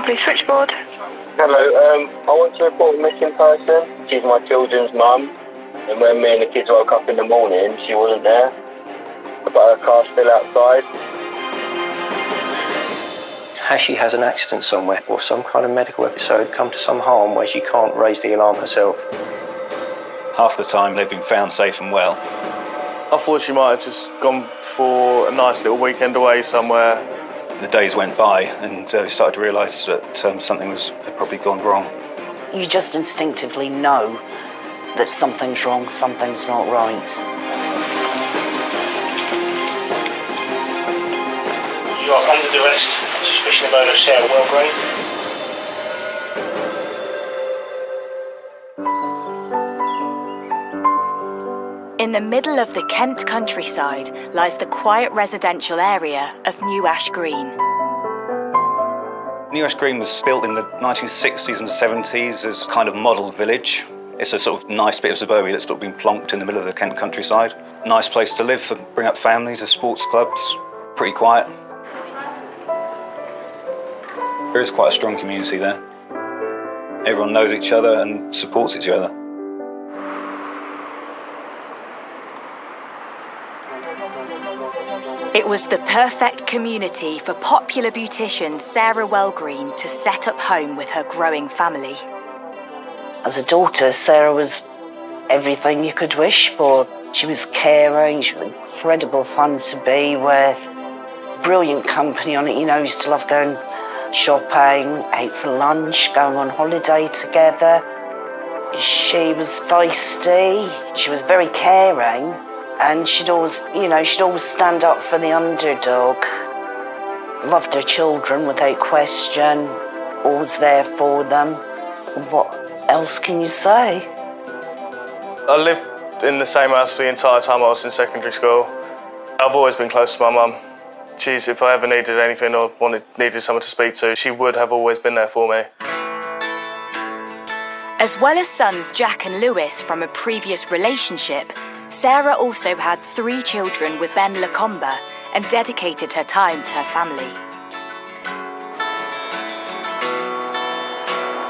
Wellgreen Police Switchboard. Hello, I want to report a missing person. She's my children's mum, and when me and the kids woke up in the morning, she wasn't there, but her car's still outside. Has she had an accident somewhere or some kind of medical episode, come to some harm where she can't raise the alarm herself? Half the time they've been found safe and well. I thought she might have just gone for a nice little weekend away somewhere. The days went by and we started to realise that something had probably gone wrong. You just instinctively know that something's wrong, something's not right. You are under arrest on suspicion of owner Sarah Wellgreen. In the middle of the Kent countryside lies the quiet residential area of New Ash Green. New Ash Green was built in the 1960s and 70s as a kind of model village. It's a sort of nice bit of suburbia that's sort of been plonked in the middle of the Kent countryside. Nice place to live, bring up families, there's sports clubs, pretty quiet. There is quite a strong community there. Everyone knows each other and supports each other. It was the perfect community for popular beautician Sarah Wellgreen to set up home with her growing family. As a daughter, Sarah was everything you could wish for. She was caring, she was incredible fun to be with, brilliant company on it. You know, we used to love going shopping, out for lunch, going on holiday together. She was feisty, she was very caring, and she'd always stand up for the underdog. Loved her children without question, always there for them. What else can you say? I lived in the same house for the entire time I was in secondary school. I've always been close to my mum. If I ever needed anything or needed someone to speak to, she would have always been there for me. As well as sons Jack and Lewis from a previous relationship, Sarah also had 3 children with Ben Lacombe and dedicated her time to her family.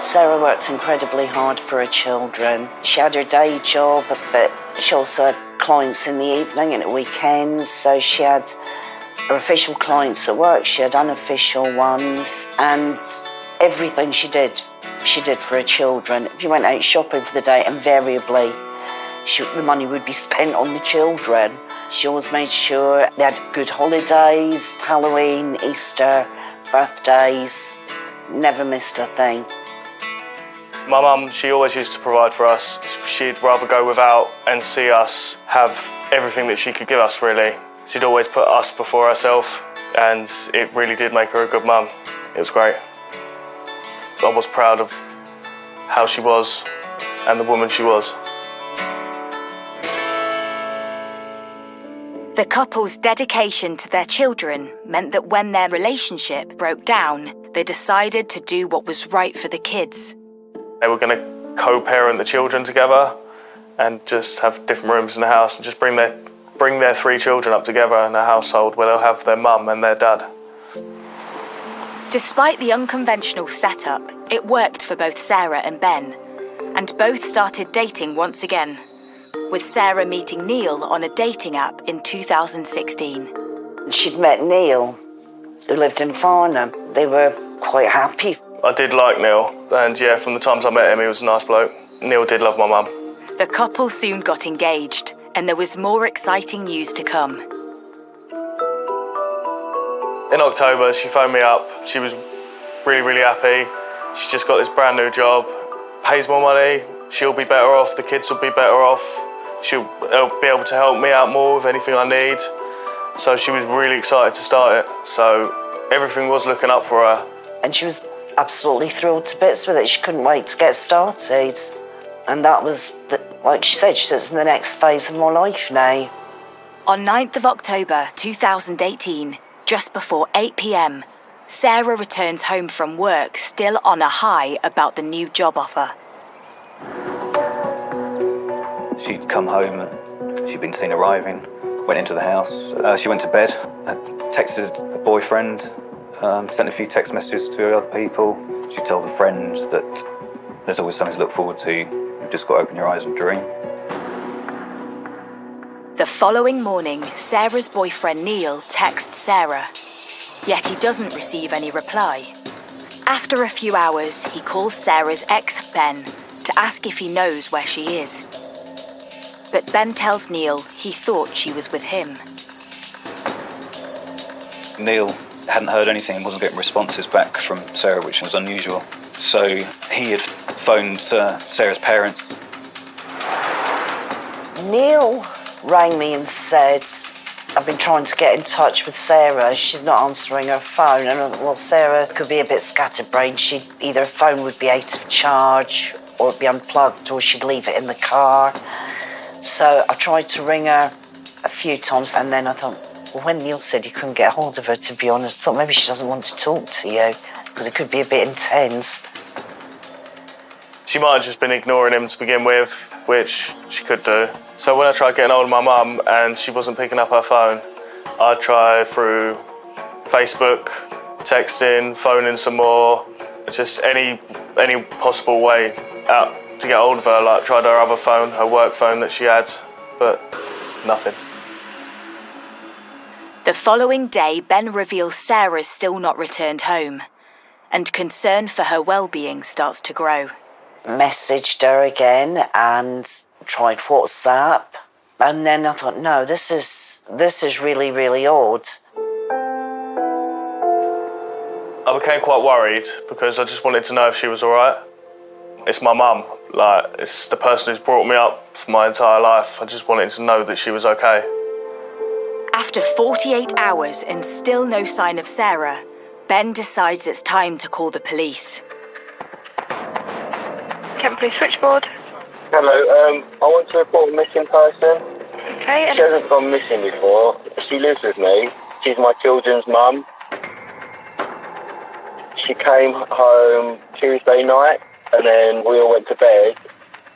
Sarah worked incredibly hard for her children. She had her day job, but she also had clients in the evening and at weekends, so she had her official clients at work, she had unofficial ones, and everything she did for her children. If you went out shopping for the day, invariably the money would be spent on the children. She always made sure they had good holidays, Halloween, Easter, birthdays, never missed a thing. My mum, she always used to provide for us. She'd rather go without and see us have everything that she could give us, really. She'd always put us before herself, and it really did make her a good mum. It was great. I was proud of how she was and the woman she was. The couple's dedication to their children meant that when their relationship broke down, they decided to do what was right for the kids. They were going to co-parent the children together and just have different rooms in the house and just bring their 3 children up together in a household where they'll have their mum and their dad. Despite the unconventional setup, it worked for both Sarah and Ben, and both started dating once again, with Sarah meeting Neil on a dating app in 2016. She'd met Neil, who lived in Farnham. They were quite happy. I did like Neil, and yeah, from the times I met him, he was a nice bloke. Neil did love my mum. The couple soon got engaged, and there was more exciting news to come. In October, she phoned me up. She was really, really happy. She's just got this brand new job, pays more money, she'll be better off, the kids will be better off. She'll be able to help me out more with anything I need. So she was really excited to start it. So everything was looking up for her. And she was absolutely thrilled to bits with it. She couldn't wait to get started. And that was, like she said, it's the next phase of my life now. On 9th of October 2018, just before 8 p.m, Sarah returns home from work still on a high about the new job offer. She'd come home and she'd been seen arriving, went into the house. She went to bed, texted a boyfriend sent a few text messages to other people. She told a friend that there's always something to look forward to. You've just got to open your eyes and dream. The following morning, Sarah's boyfriend Neil texts Sarah, yet he doesn't receive any reply. After a few hours, he calls Sarah's ex, Ben, to ask if he knows where she is. But Ben tells Neil he thought she was with him. Neil hadn't heard anything and wasn't getting responses back from Sarah, which was unusual. So he had phoned Sarah's parents. Neil rang me and said, I've been trying to get in touch with Sarah. She's not answering her phone. And I thought, well, Sarah could be a bit scatterbrained. Either her phone would be out of charge or it'd be unplugged or she'd leave it in the car. So I tried to ring her a few times and then I thought, well, when Neil said he couldn't get hold of her, to be honest, I thought maybe she doesn't want to talk to you because it could be a bit intense. She might have just been ignoring him to begin with, which she could do. So when I tried getting hold of my mum and she wasn't picking up her phone, I'd try through Facebook, texting, phoning some more, just any possible way out to get hold of her. Like tried her other phone, her work phone that she had, but nothing. The following day, Ben reveals Sarah's still not returned home, and concern for her well-being starts to grow. Messaged her again and tried WhatsApp, and then I thought, no, this is really, really odd. I became quite worried because I just wanted to know if she was all right. It's my mum, like it's the person who's brought me up for my entire life. I just wanted to know that she was okay. After 48 hours and still no sign of Sarah, Ben decides it's time to call the police. Kent Police Switchboard. Hello, I want to report a missing person. Okay. She hasn't gone missing before. She lives with me. She's my children's mum. She came home Tuesday night and then we all went to bed.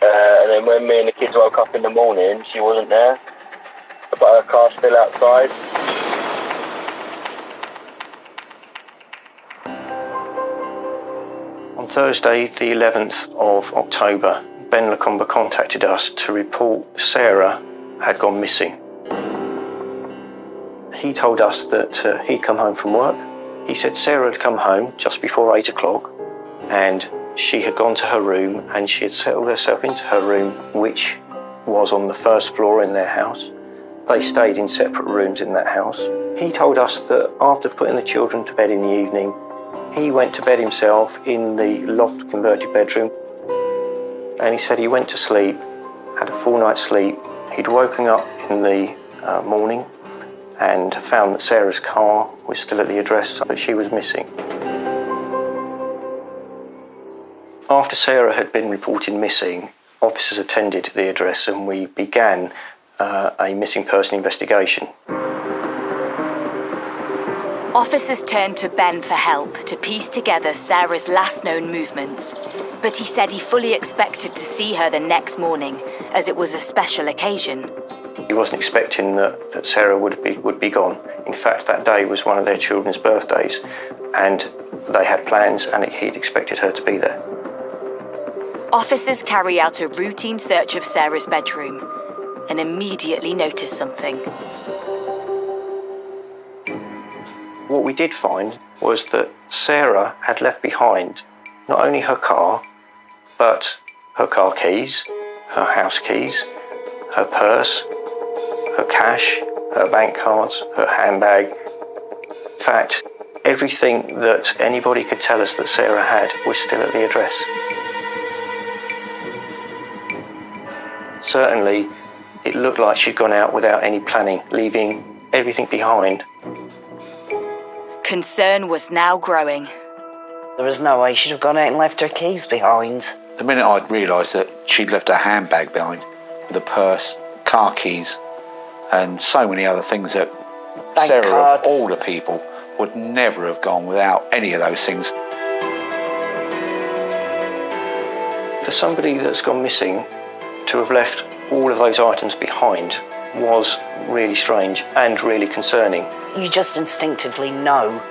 And then when me and the kids woke up in the morning, she wasn't there. But her car's still outside. On Thursday, the 11th of October, Ben Lacombe contacted us to report Sarah had gone missing. He told us that he'd come home from work. He said Sarah had come home just before 8 o'clock and she had gone to her room and she had settled herself into her room, which was on the first floor in their house. They stayed in separate rooms in that house. He told us that after putting the children to bed in the evening, he went to bed himself in the loft converted bedroom. And he said he went to sleep, had a full night's sleep. He'd woken up in the morning and found that Sarah's car was still at the address, but she was missing. After Sarah had been reported missing, officers attended the address and we began a missing person investigation. Officers turned to Ben for help to piece together Sarah's last known movements, but he said he fully expected to see her the next morning, as it was a special occasion. He wasn't expecting that Sarah would be gone. In fact, that day was one of their children's birthdays, and they had plans, and he'd expected her to be there. Officers carry out a routine search of Sarah's bedroom and immediately notice something. What we did find was that Sarah had left behind not only her car, but her car keys, her house keys, her purse, her cash, her bank cards, her handbag. In fact, everything that anybody could tell us that Sarah had was still at the address. Certainly, it looked like she'd gone out without any planning, leaving everything behind. Concern was now growing. There was no way she'd have gone out and left her keys behind. The minute I'd realised that she'd left her handbag behind, with a purse, car keys, and so many other things that Bank Sarah, cards. of all the people, would never have gone without any of those things. For somebody that's gone missing, to have left all of those items behind was really strange and really concerning. You just instinctively know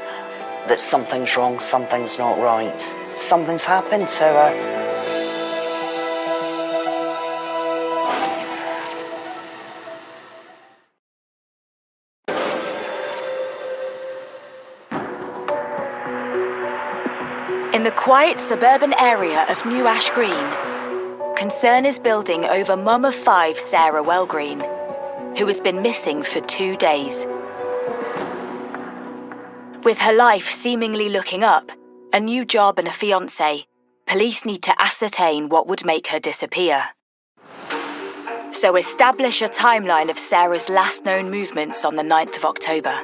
that something's wrong, something's not right. Something's happened to her. In the quiet suburban area of New Ash Green, concern is building over mum of 5 Sarah Wellgreen, who has been missing for 2 days. With her life seemingly looking up, a new job and a fiancé, police need to ascertain what would make her disappear. So establish a timeline of Sarah's last known movements on the 9th of October,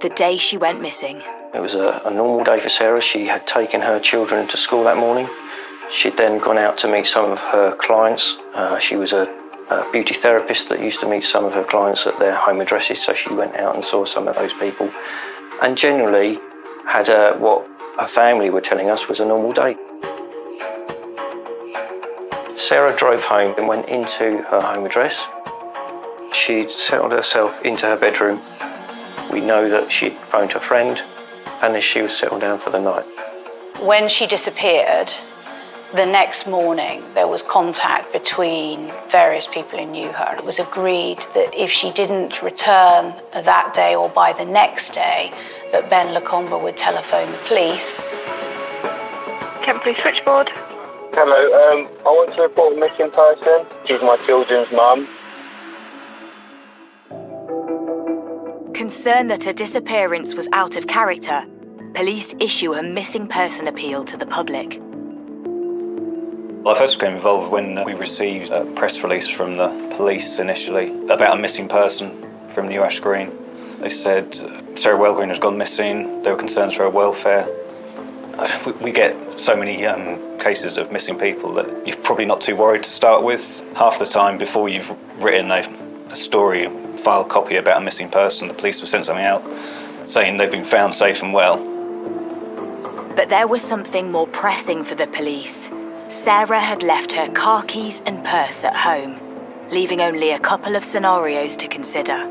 the day she went missing. It was a normal day for Sarah. She had taken her children to school that morning. She'd then gone out to meet some of her clients. She was a beauty therapist that used to meet some of her clients at their home addresses, so she went out and saw some of those people, and generally had what her family were telling us was a normal day. Sarah drove home and went into her home address. She'd settled herself into her bedroom. We know that she'd phoned her friend, and then she was settled down for the night. When she disappeared, the next morning there was contact between various people who knew her. It was agreed that if she didn't return that day or by the next day, that Ben Lacombe would telephone the police. Kent Police Switchboard. Hello, I want to report a missing person. She's my children's mum. Concerned that her disappearance was out of character, police issue a missing person appeal to the public. Well, I first became involved when we received a press release from the police initially about a missing person from New Ash Green. They said Sarah Wellgreen had gone missing. There were concerns for her welfare. We get so many cases of missing people that you're probably not too worried to start with. Half the time before you've written a story, file copy about a missing person, the police will send something out saying they've been found safe and well. But there was something more pressing for the police. Sarah had left her car keys and purse at home, leaving only a couple of scenarios to consider.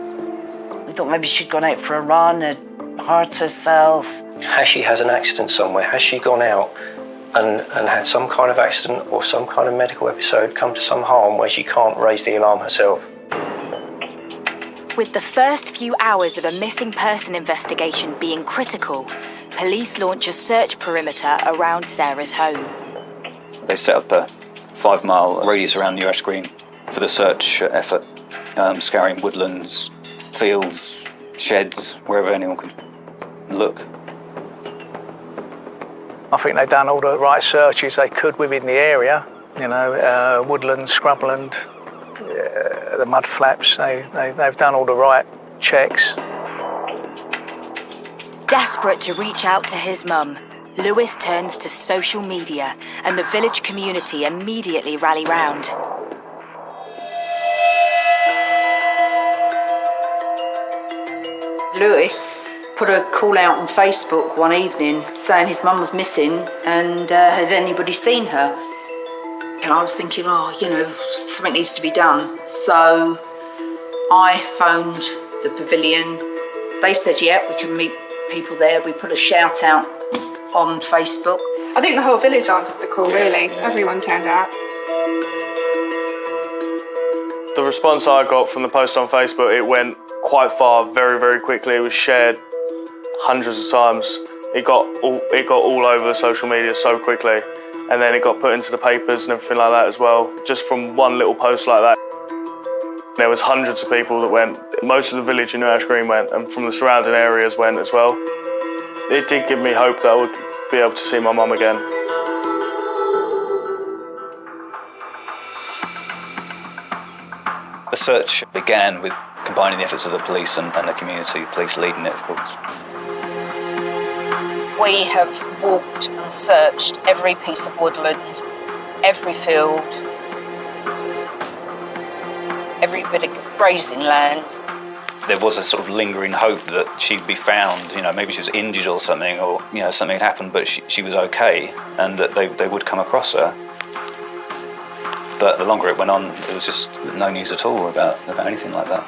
We thought maybe she'd gone out for a run and hurt herself. Has she had an accident somewhere? Has she gone out and had some kind of accident or some kind of medical episode, come to some harm where she can't raise the alarm herself? With the first few hours of a missing person investigation being critical, police launch a search perimeter around Sarah's home. They set up a 5-mile radius around New Ash Green for the search effort, scouring woodlands, fields, sheds, wherever anyone could look. I think they've done all the right searches they could within the area, woodland, scrubland, the mud flaps. They've done all the right checks. Desperate to reach out to his mum, Lewis turns to social media, and the village community immediately rally round. Lewis put a call out on Facebook one evening saying his mum was missing and had anybody seen her? And I was thinking, something needs to be done. So I phoned the pavilion. They said, yeah, we can meet people there. We put a shout out on Facebook. I think the whole village answered the call, really. Everyone turned out. The response I got from the post on Facebook, it went quite far, very, very quickly. It was shared hundreds of times. It got all over social media so quickly, and then it got put into the papers and everything like that as well. Just from one little post like that, there was hundreds of people that went. Most of the village in New Ash Green went, and from the surrounding areas went as well. It did give me hope that I would be able to see my mum again. The search began with combining the efforts of the police and the community, the police leading it, of course. We have walked and searched every piece of woodland, every field, every bit of grazing land. There was a sort of lingering hope that she'd be found, maybe she was injured or something, or, something had happened, but she was okay, and that they would come across her. But the longer it went on, there was just no news at all about anything like that.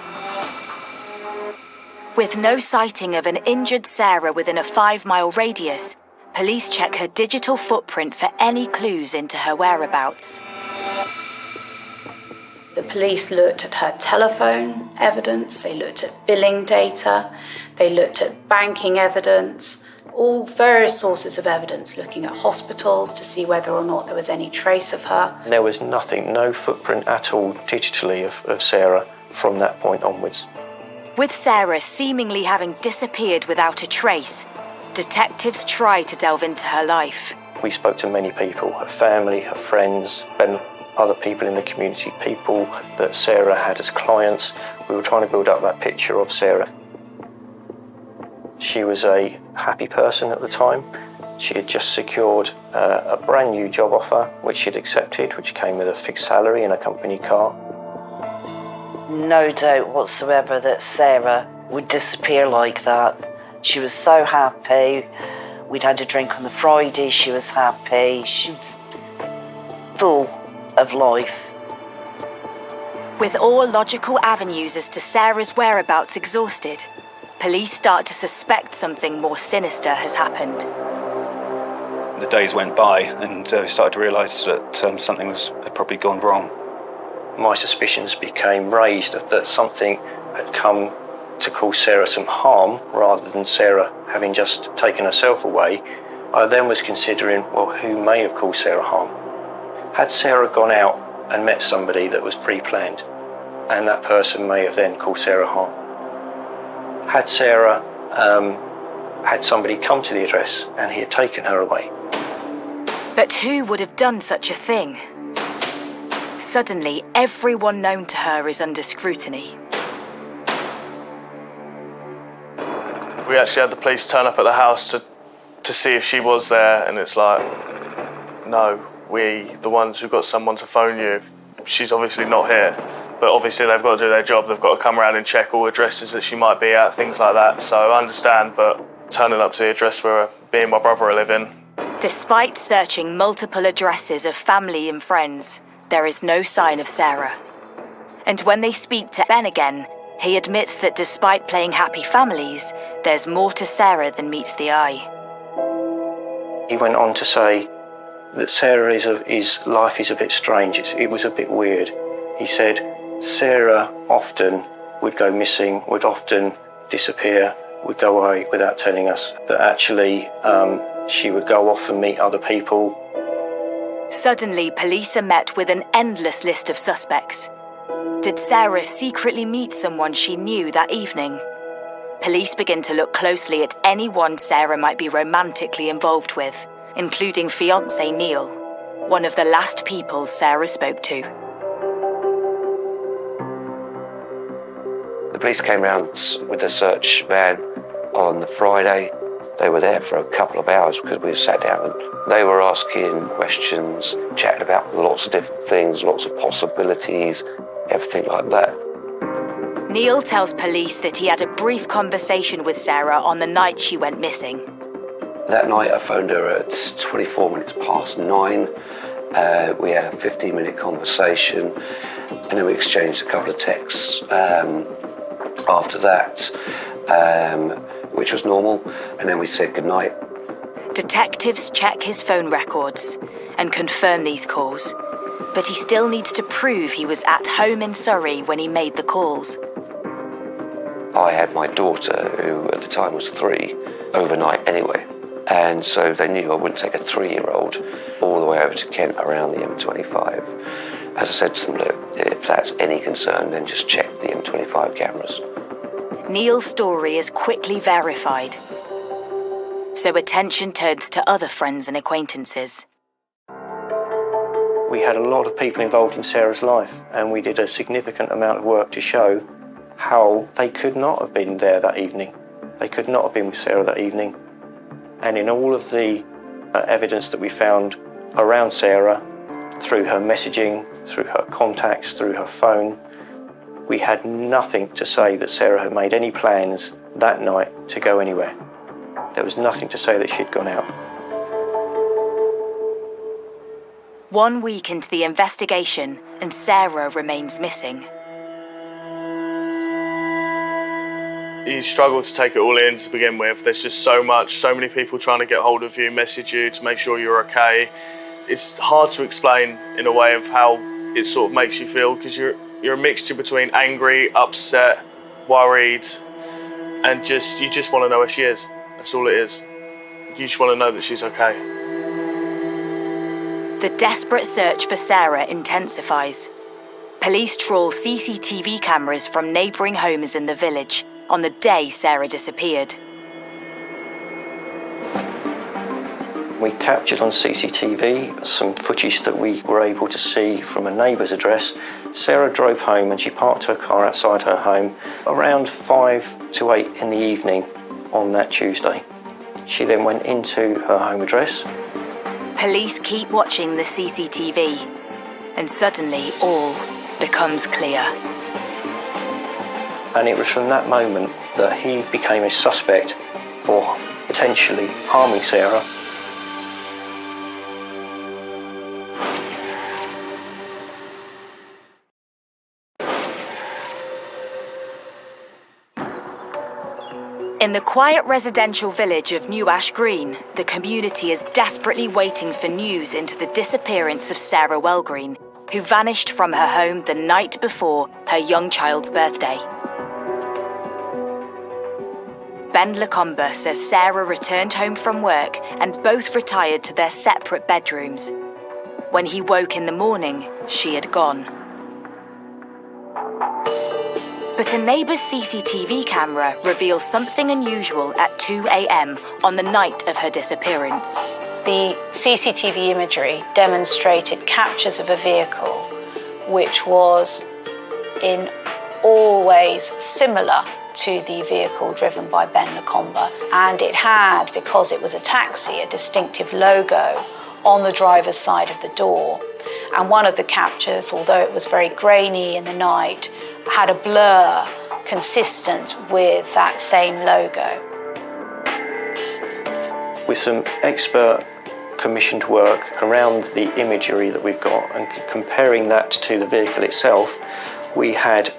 With no sighting of an injured Sarah within a 5-mile radius, police check her digital footprint for any clues into her whereabouts. The police looked at her telephone evidence, they looked at billing data, they looked at banking evidence, all various sources of evidence, looking at hospitals to see whether or not there was any trace of her. There was nothing, no footprint at all digitally of Sarah from that point onwards. With Sarah seemingly having disappeared without a trace, detectives tried to delve into her life. We spoke to many people, her family, her friends, and other people in the community, people that Sarah had as clients. We were trying to build up that picture of Sarah. She was a happy person at the time. She had just secured a brand new job offer, which she'd accepted, which came with a fixed salary and a company car. No doubt whatsoever that Sarah would disappear like that. She was so happy. We'd had a drink on the Friday. She was happy. She was full of life. With all logical avenues as to Sarah's whereabouts exhausted, police start to suspect something more sinister has happened. The days went by and we started to realise that something had probably gone wrong. My suspicions became raised that something had come to cause Sarah some harm rather than Sarah having just taken herself away. I then was considering, well, who may have caused Sarah harm? Had Sarah gone out and met somebody that was pre-planned, and that person may have then caused Sarah harm? Had Sarah had somebody come to the address and he had taken her away? But who would have done such a thing? Suddenly, everyone known to her is under scrutiny. We actually had the police turn up at the house to see if she was there, and it's like, no, we, the ones who've got someone to phone you, she's obviously not here. But obviously they've got to do their job, they've got to come around and check all addresses that she might be at, things like that. So I understand, but turning up to the address where me and my brother are living. Despite searching multiple addresses of family and friends, there is no sign of Sarah. And when they speak to Ben again, he admits that despite playing happy families, there's more to Sarah than meets the eye. He went on to say that Sarah's life is a bit strange. It was a bit weird. He said Sarah often would go missing, would often disappear, would go away without telling us. That actually she would go off and meet other people. Suddenly, police are met with an endless list of suspects. Did Sarah secretly meet someone she knew that evening? Police begin to look closely at anyone Sarah might be romantically involved with, including fiancé Neil, one of the last people Sarah spoke to. The police came round with a search van on the Friday. They were there for a couple of hours because we sat down and they were asking questions, chatting about lots of different things, lots of possibilities, everything like that. Neil tells police that he had a brief conversation with Sarah on the night she went missing. That night I phoned her at 24 minutes past 9. We had a 15-minute conversation and then we exchanged a couple of texts after that, which was normal, and then we said goodnight. Detectives check his phone records and confirm these calls, but he still needs to prove he was at home in Surrey when he made the calls. I had my daughter, who at the time was 3, overnight anyway, and so they knew I wouldn't take a 3-year-old all the way over to Kent around the M25. As I said to them, look, if that's any concern, then just check the M25 cameras. Neil's story is quickly verified, so attention turns to other friends and acquaintances. We had a lot of people involved in Sarah's life, and we did a significant amount of work to show how they could not have been there that evening. They could not have been with Sarah that evening. And in all of the evidence that we found around Sarah, through her messaging, through her contacts, through her phone, we had nothing to say that Sarah had made any plans that night to go anywhere. There was nothing to say that she'd gone out. 1 week into the investigation, and Sarah remains missing. you struggle to take it all in to begin with. There's just so many people trying to get hold of you, message you to make sure you're okay. It's hard to explain in a way of how it sort of makes you feel, because you're a mixture between angry, upset, worried, and you just want to know where she is. That's all it is. You just want to know that she's okay. The desperate search for Sarah intensifies. Police trawl CCTV cameras from neighbouring homes in the village on the day Sarah disappeared. We captured on CCTV some footage that we were able to see from a neighbour's address. Sarah drove home and she parked her car outside her home around 5 to 8 in the evening on that Tuesday. She then went into her home address. Police keep watching the CCTV, and suddenly all becomes clear. And it was from that moment that he became a suspect for potentially harming Sarah. In the quiet residential village of New Ash Green, the community is desperately waiting for news into the disappearance of Sarah Wellgreen, who vanished from her home the night before her young child's birthday. Ben Lacombe says Sarah returned home from work and both retired to their separate bedrooms. When he woke in the morning, she had gone. But a neighbour's CCTV camera reveals something unusual at 2 a.m. on the night of her disappearance. The CCTV imagery demonstrated captures of a vehicle which was in all ways similar to the vehicle driven by Ben Lacombe, and it had, because it was a taxi, a distinctive logo on the driver's side of the door. And one of the captures, although it was very grainy in the night, had a blur consistent with that same logo. With some expert commissioned work around the imagery that we've got and comparing that to the vehicle itself, we had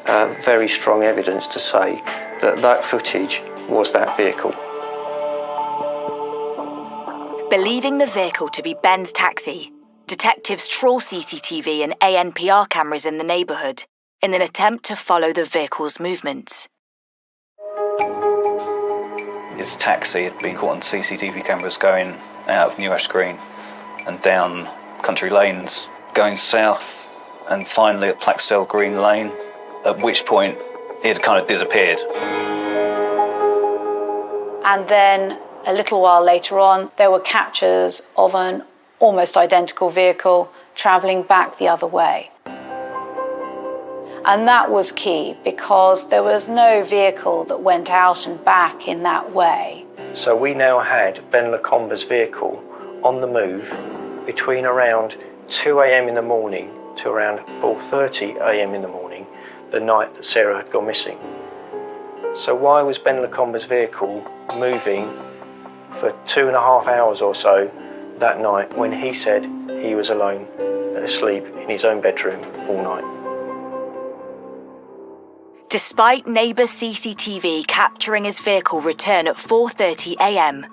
very strong evidence to say that that footage was that vehicle. Believing the vehicle to be Ben's taxi, detectives trawl CCTV and ANPR cameras in the neighbourhood in an attempt to follow the vehicle's movements. His taxi had been caught on CCTV cameras going out of New Ash Green and down country lanes, going south and finally at Plaxell Green Lane, at which point it had kind of disappeared. And then a little while later on, there were captures of an almost identical vehicle travelling back the other way. And that was key because there was no vehicle that went out and back in that way. So we now had Ben Lacombe's vehicle on the move between around 2 a.m. in the morning to around 4:30 a.m. in the morning, the night that Sarah had gone missing. So why was Ben Lacombe's vehicle moving for 2.5 hours or so that night when he said he was alone, asleep in his own bedroom all night? Despite neighbours' CCTV capturing his vehicle return at 4:30 a.m,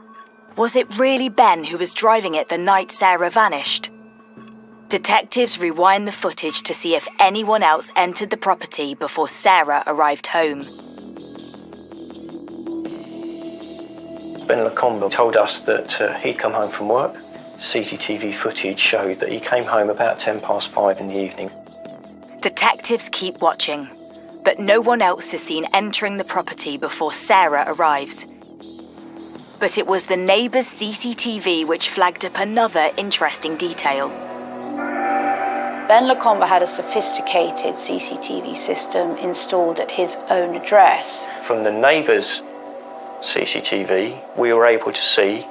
was it really Ben who was driving it the night Sarah vanished? Detectives rewind the footage to see if anyone else entered the property before Sarah arrived home. Ben Lacombe told us that he'd come home from work. CCTV footage showed that he came home about 5:10 in the evening. Detectives keep watching, but no one else is seen entering the property before Sarah arrives. But it was the neighbour's CCTV which flagged up another interesting detail. Ben Lacombe had a sophisticated CCTV system installed at his own address. From the neighbour's CCTV, we were able to see,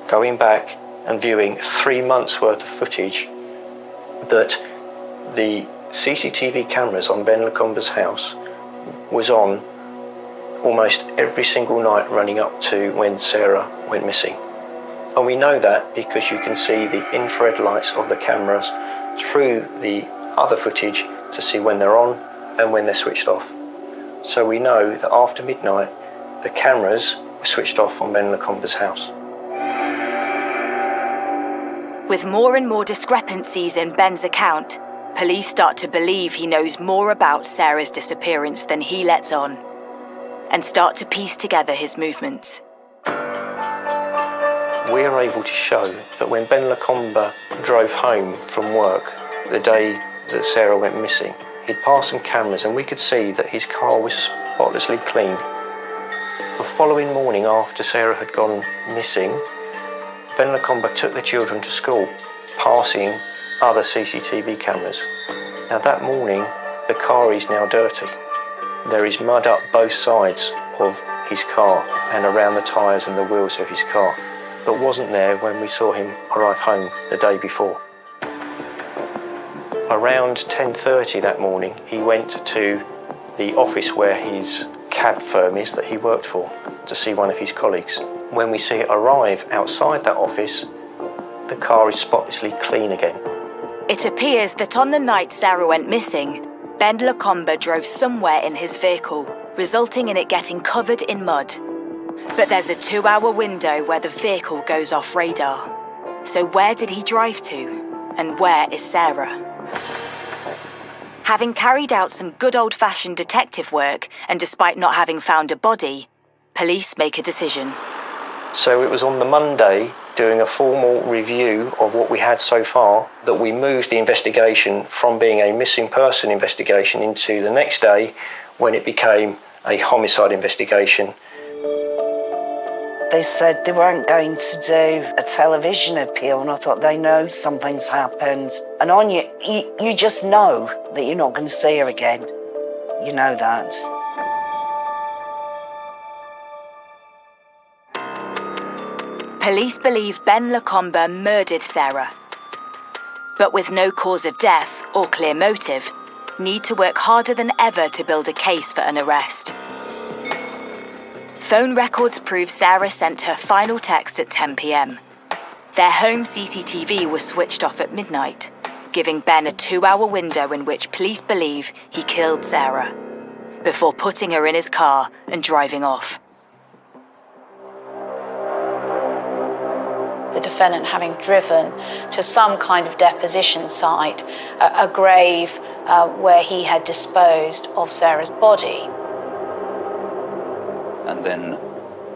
going back and viewing 3 months' worth of footage, that the CCTV cameras on Ben Lacombe's house was on almost every single night running up to when Sarah went missing. And we know that because you can see the infrared lights of the cameras through the other footage to see when they're on and when they're switched off. So we know that after midnight, the cameras were switched off on Ben Lacombe's house. With more and more discrepancies in Ben's account, police start to believe he knows more about Sarah's disappearance than he lets on, and start to piece together his movements. We are able to show that when Ben Lacombe drove home from work the day that Sarah went missing, he'd passed some cameras and we could see that his car was spotlessly clean. The following morning after Sarah had gone missing, Ben Lacombe took the children to school, passing other CCTV cameras. Now that morning, the car is now dirty. There is mud up both sides of his car and around the tyres and the wheels of his car, but wasn't there when we saw him arrive home the day before. Around 10:30 that morning, he went to the office where his cab firm is that he worked for to see one of his colleagues. When we see it arrive outside that office, the car is spotlessly clean again. It appears that on the night Sarah went missing, Ben Lacombe drove somewhere in his vehicle, resulting in it getting covered in mud. But there's a 2-hour window where the vehicle goes off radar. So where did he drive to? And where is Sarah? Having carried out some good old-fashioned detective work, and despite not having found a body, police make a decision. So it was on the Monday, doing a formal review of what we had so far, that we moved the investigation from being a missing person investigation into the next day, when it became a homicide investigation. They said they weren't going to do a television appeal, and I thought, they know something's happened. And on you just know that you're not going to see her again. You know that. Police believe Ben Lacombe murdered Sarah, but with no cause of death or clear motive, need to work harder than ever to build a case for an arrest. Phone records prove Sarah sent her final text at 10 p.m. Their home CCTV was switched off at midnight, giving Ben a 2-hour window in which police believe he killed Sarah, before putting her in his car and driving off. The defendant having driven to some kind of deposition site, a grave where he had disposed of Sarah's body. And then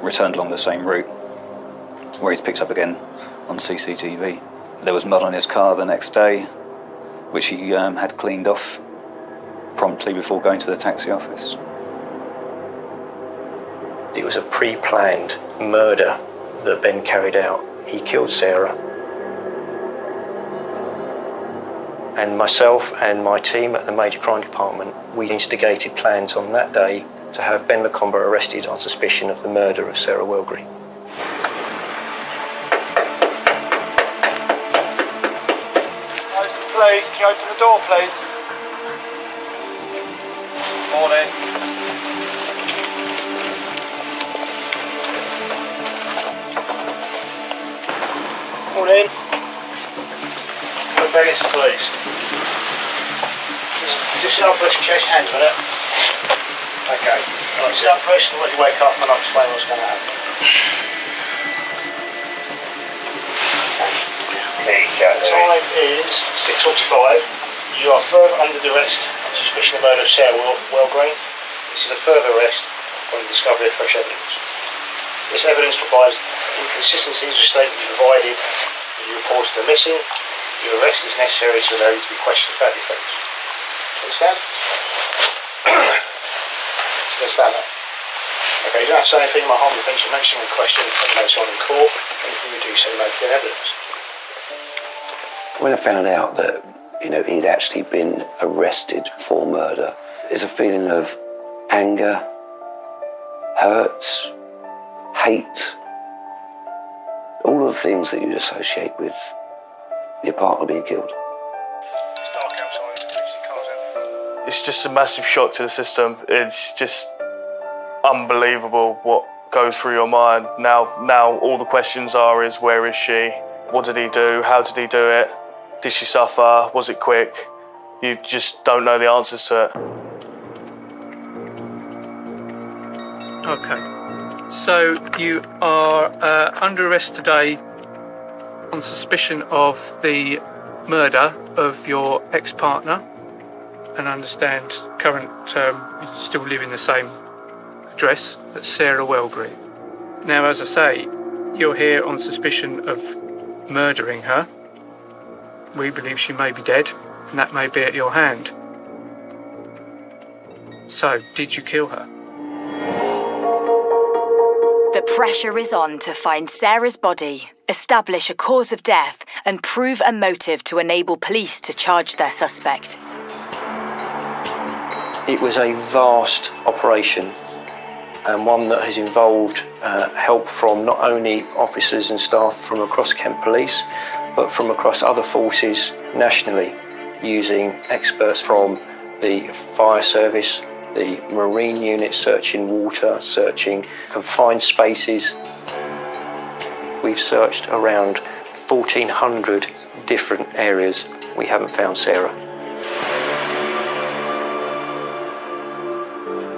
returned along the same route, where he's picked up again on CCTV. There was mud on his car the next day, which he had cleaned off promptly before going to the taxi office. It was a pre-planned murder that Ben carried out. He killed Sarah. And myself and my team at the Major Crime Department, we instigated plans on that day to have Ben Lacombe arrested on suspicion of the murder of Sarah Wellgreen. Please, can you open the door, please? Morning. Morning. Venice, please. Just sit up, press your chest, hands a minute. Okay. Right, sit up, press, and let you wake up, and I'll explain what's going to happen. The time is 6:45. You are further under arrest on suspicion of murder of Sarah Wellgreen. This is a further arrest on the discovery of fresh evidence. This evidence provides inconsistencies with statements provided that you reported her missing. Your arrest is necessary to allow you to be questioned about the offence. Understand? Understand that? Okay, you don't have to say anything. My harm defence, your maximum question later on in court. Anything you do say may be evidence. When I found out that, he'd actually been arrested for murder, there's a feeling of anger, hurt, hate, all of the things that you'd associate with your partner being killed. It's just a massive shock to the system. It's just unbelievable what goes through your mind. Now all the questions is where is she? What did he do? How did he do it? Did she suffer? Was it quick? You just don't know the answers to it. Okay. So you are under arrest today on suspicion of the murder of your ex-partner, and I understand you still live in the same address, that's Sarah Wellgreen. Now, as I say, you're here on suspicion of murdering her. We believe she may be dead, and that may be at your hand. So, did you kill her? The pressure is on to find Sarah's body, establish a cause of death, and prove a motive to enable police to charge their suspect. It was a vast operation, and one that has involved help from not only officers and staff from across Kent Police, but from across other forces nationally, using experts from the fire service, the marine unit searching water, searching confined spaces. We've searched around 1,400 different areas. We haven't found Sarah.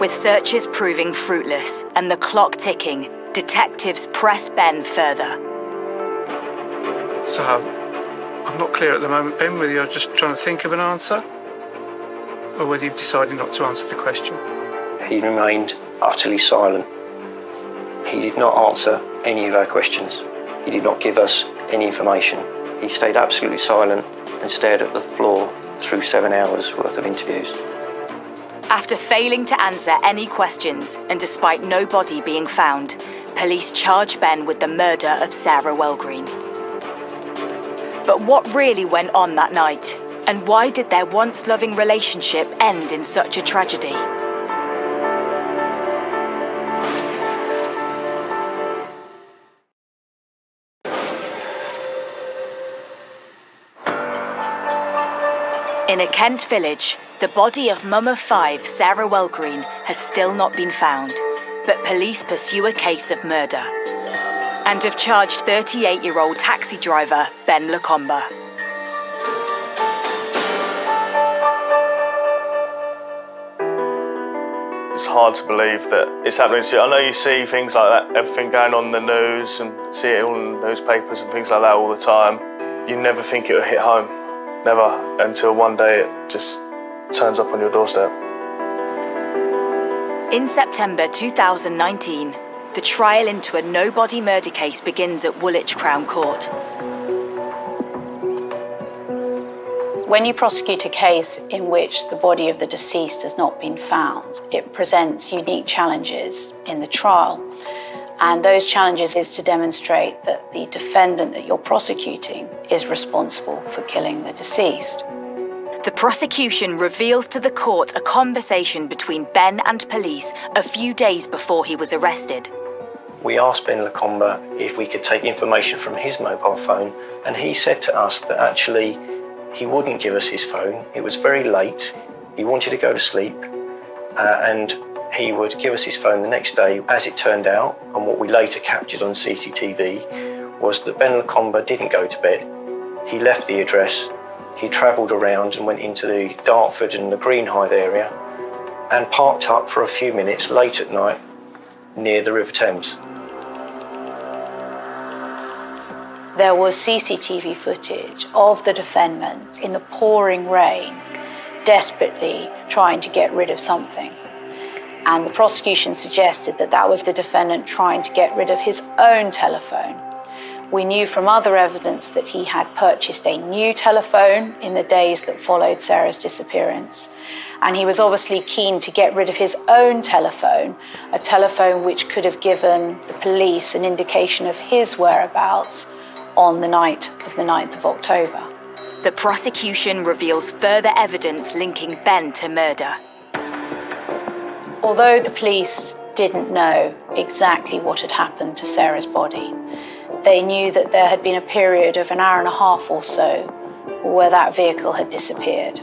With searches proving fruitless and the clock ticking, detectives press Ben further. So, I'm not clear at the moment, Ben, whether you're just trying to think of an answer or whether you've decided not to answer the question. He remained utterly silent. He did not answer any of our questions. He did not give us any information. He stayed absolutely silent and stared at the floor through 7 hours worth of interviews. After failing to answer any questions, and despite no body being found, police charge Ben with the murder of Sarah Wellgreen. But what really went on that night? And why did their once loving relationship end in such a tragedy? In a Kent village, the body of mum of 5, Sarah Wellgreen, has still not been found, but police pursue a case of murder and have charged 38-year-old taxi driver Ben Lacombe. It's hard to believe that it's happening to you. I know you see things like that, everything going on in the news, and see it all in the newspapers and things like that all the time. You never think it will hit home. Never, until one day it just turns up on your doorstep. In September 2019, the trial into a no-body murder case begins at Woolwich Crown Court. When you prosecute a case in which the body of the deceased has not been found, it presents unique challenges in the trial. And those challenges is to demonstrate that the defendant that you're prosecuting is responsible for killing the deceased. The prosecution reveals to the court a conversation between Ben and police a few days before he was arrested. We asked Ben Lacombe if we could take information from his mobile phone, and he said to us that actually he wouldn't give us his phone. It was very late. He wanted to go to sleep, and he would give us his phone the next day. As it turned out, and what we later captured on CCTV, was that Ben Lacombe didn't go to bed. He left the address. He travelled around and went into the Dartford and the Greenhithe area and parked up for a few minutes late at night near the River Thames. There was CCTV footage of the defendant in the pouring rain, desperately trying to get rid of something. And the prosecution suggested that that was the defendant trying to get rid of his own telephone. We knew from other evidence that he had purchased a new telephone in the days that followed Sarah's disappearance. And he was obviously keen to get rid of his own telephone, a telephone which could have given the police an indication of his whereabouts on the night of the 9th of October. The prosecution reveals further evidence linking Ben to murder. Although the police didn't know exactly what had happened to Sarah's body, they knew that there had been a period of an hour and a half or so where that vehicle had disappeared.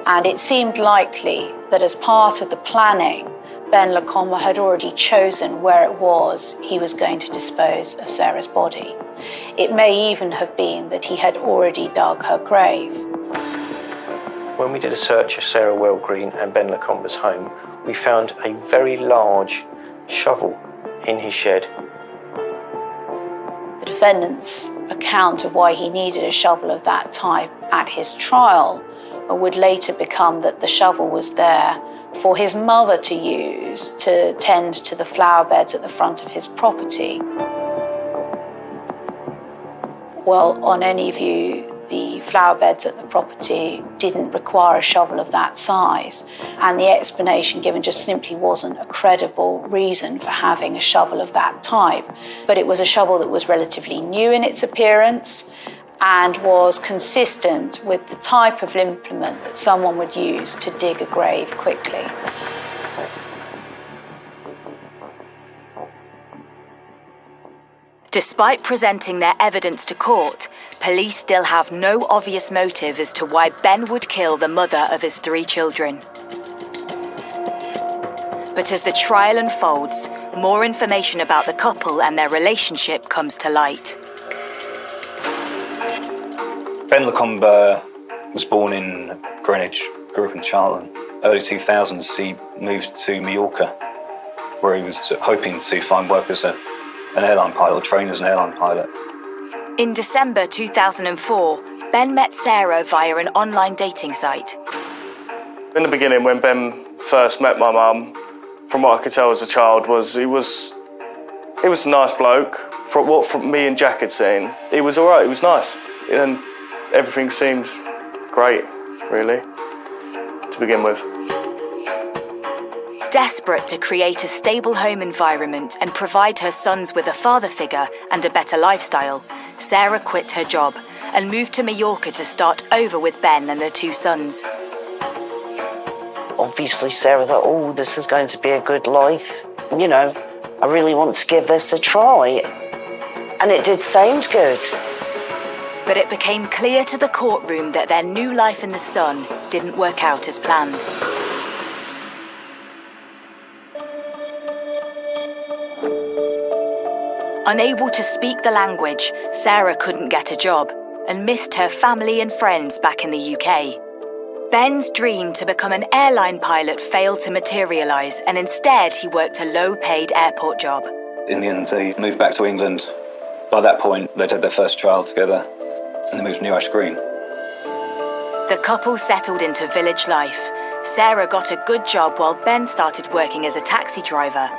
And it seemed likely that as part of the planning, Ben Lacombe had already chosen where it was he was going to dispose of Sarah's body. It may even have been that he had already dug her grave. When we did a search of Sarah Wellgreen and Ben Lacombe's home, we found a very large shovel in his shed. The defendant's account of why he needed a shovel of that type at his trial would later become that the shovel was there for his mother to use to tend to the flower beds at the front of his property. Well, on any view, the flower beds at the property didn't require a shovel of that size, and the explanation given just simply wasn't a credible reason for having a shovel of that type. But it was a shovel that was relatively new in its appearance and was consistent with the type of implement that someone would use to dig a grave quickly. Despite presenting their evidence to court, police still have no obvious motive as to why Ben would kill the mother of his 3 children. But as the trial unfolds, more information about the couple and their relationship comes to light. Ben Lacombe was born in Greenwich, grew up in Charlton. Early 2000s, he moved to Mallorca, where he was hoping to find work as an airline pilot, or train as an airline pilot. In December 2004, Ben met Sarah via an online dating site. In the beginning, when Ben first met my mum, from what I could tell as a child, he was a nice bloke. From what me and Jack had seen, he was all right. He was nice, and everything seemed great, really, to begin with. Desperate to create a stable home environment and provide her sons with a father figure and a better lifestyle, Sarah quit her job and moved to Mallorca to start over with Ben and their 2 sons. Obviously, Sarah thought, oh, this is going to be a good life. You know, I really want to give this a try. And it did sound good. But it became clear to the courtroom that their new life in the sun didn't work out as planned. Unable to speak the language, Sarah couldn't get a job and missed her family and friends back in the UK. Ben's dream to become an airline pilot failed to materialise, and instead he worked a low-paid airport job. In the end, they moved back to England. By that point, they'd had their first child together, and they moved to New Ash Green. The couple settled into village life. Sarah got a good job while Ben started working as a taxi driver.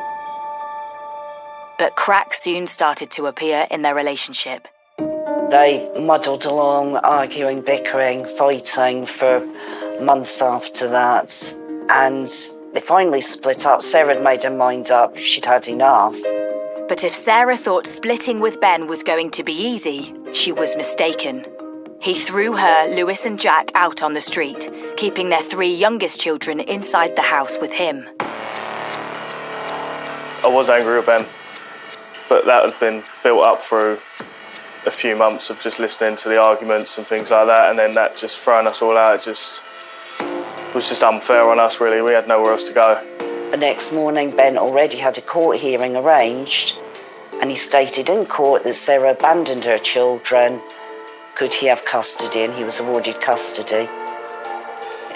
But cracks soon started to appear in their relationship. They muddled along, arguing, bickering, fighting for months after that. And they finally split up. Sarah had made her mind up. She'd had enough. But if Sarah thought splitting with Ben was going to be easy, she was mistaken. He threw her, Lewis and Jack out on the street, keeping their 3 youngest children inside the house with him. I was angry with Ben, but that had been built up through a few months of just listening to the arguments and things like that, and then that just throwing us all out was just unfair on us, really. We had nowhere else to go. The next morning, Ben already had a court hearing arranged, and he stated in court that Sarah abandoned her children. Could he have custody? And he was awarded custody.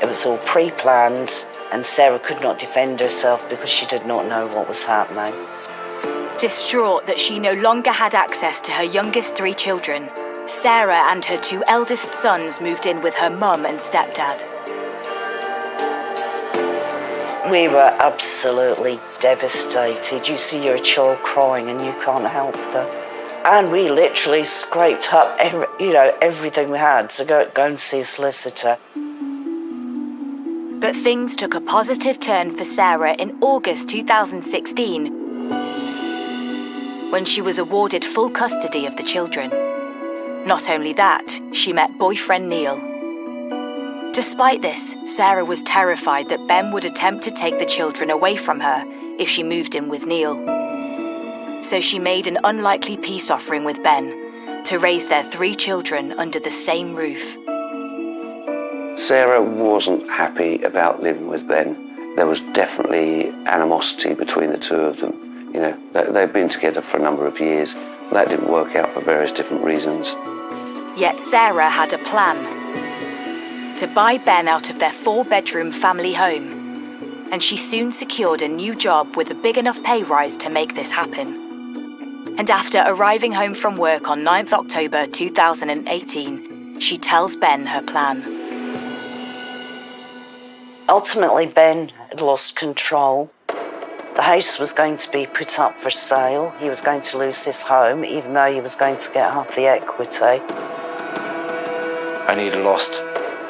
It was all pre-planned, and Sarah could not defend herself because she did not know what was happening. Distraught that she no longer had access to her youngest 3 children, Sarah and her 2 eldest sons moved in with her mum and stepdad. We were absolutely devastated. You see your child crying and you can't help them. And we literally scraped up everything we had to go and see a solicitor. But things took a positive turn for Sarah in August 2016, when she was awarded full custody of the children. Not only that, she met boyfriend Neil. Despite this, Sarah was terrified that Ben would attempt to take the children away from her if she moved in with Neil. So she made an unlikely peace offering with Ben to raise their 3 children under the same roof. Sarah wasn't happy about living with Ben. There was definitely animosity between the 2 of them. You know, they'd been together for a number of years. That didn't work out for various different reasons. Yet Sarah had a plan. To buy Ben out of their 4-bedroom family home and she soon secured a new job with a big enough pay rise to make this happen. And after arriving home from work on 9th October 2018, she tells Ben her plan. Ultimately, Ben had lost control. The house was going to be put up for sale. He was going to lose his home, even though he was going to get half the equity. And he'd lost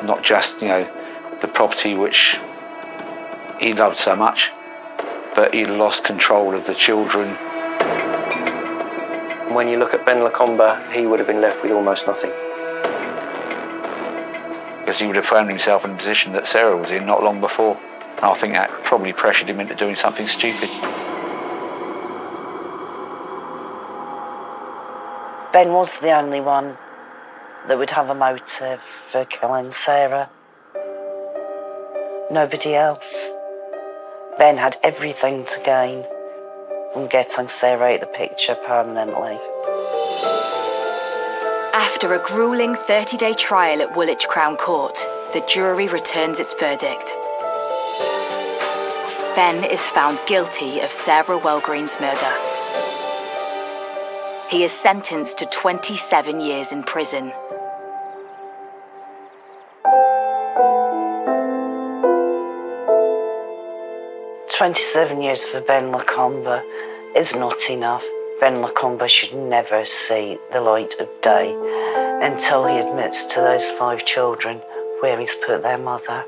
not just, the property which he loved so much, but he'd lost control of the children. When you look at Ben Lacombe, he would have been left with almost nothing. Because he would have found himself in a position that Sarah was in not long before. And I think that probably pressured him into doing something stupid. Ben was the only one that would have a motive for killing Sarah. Nobody else. Ben had everything to gain from getting Sarah out of the picture permanently. After a gruelling 30-day trial at Woolwich Crown Court, the jury returns its verdict. Ben is found guilty of Sarah Wellgreen's murder. He is sentenced to 27 years in prison. "27 years for Ben Lacombe is not enough. Ben Lacombe should never see the light of day until he admits to those 5 children where he's put their mother.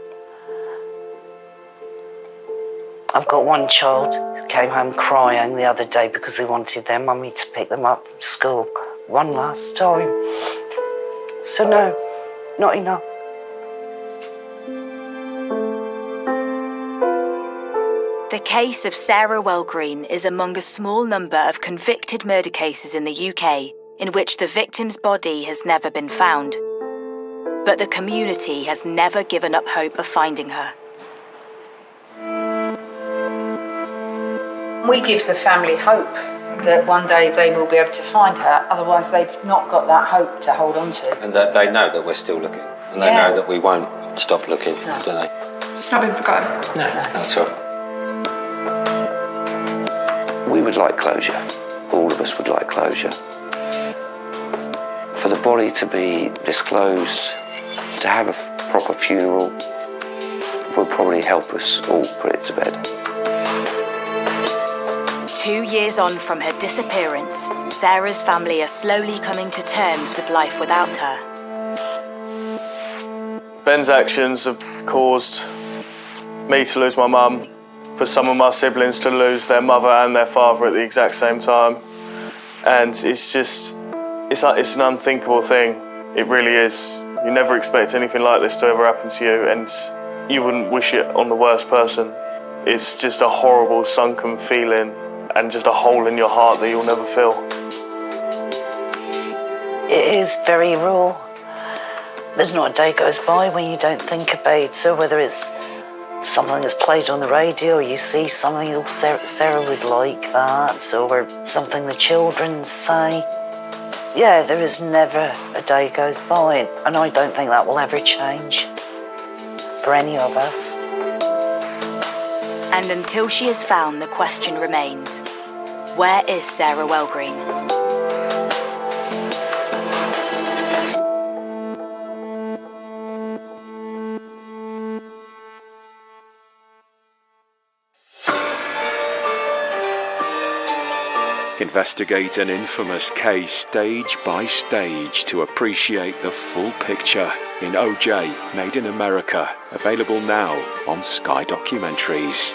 I've got one child who came home crying the other day because they wanted their mummy to pick them up from school one last time. So no, not enough." The case of Sarah Wellgreen is among a small number of convicted murder cases in the UK in which the victim's body has never been found. But the community has never given up hope of finding her. We give the family hope that one day they will be able to find her, otherwise they've not got that hope to hold on to. And that they know that we're still looking. And they know that we won't stop looking, don't they? It's not been forgotten. No, not at all. We would like closure. All of us would like closure. For the body to be disclosed, to have a proper funeral, will probably help us all put it to bed. 2 years on from her disappearance, Sarah's family are slowly coming to terms with life without her. Ben's actions have caused me to lose my mum, for some of my siblings to lose their mother and their father at the exact same time. And it's an unthinkable thing. It really is. You never expect anything like this to ever happen to you, and you wouldn't wish it on the worst person. It's just a horrible, sunken feeling and just a hole in your heart that you'll never fill. It is very raw. There's not a day goes by when you don't think about her, whether it's something that's played on the radio, or you see something, oh, Sarah would like that, or something the children say. Yeah, there is never a day goes by, and I don't think that will ever change for any of us. And until she is found, the question remains, where is Sarah Wellgreen? Investigate an infamous case stage by stage to appreciate the full picture in OJ Made in America, available now on Sky Documentaries.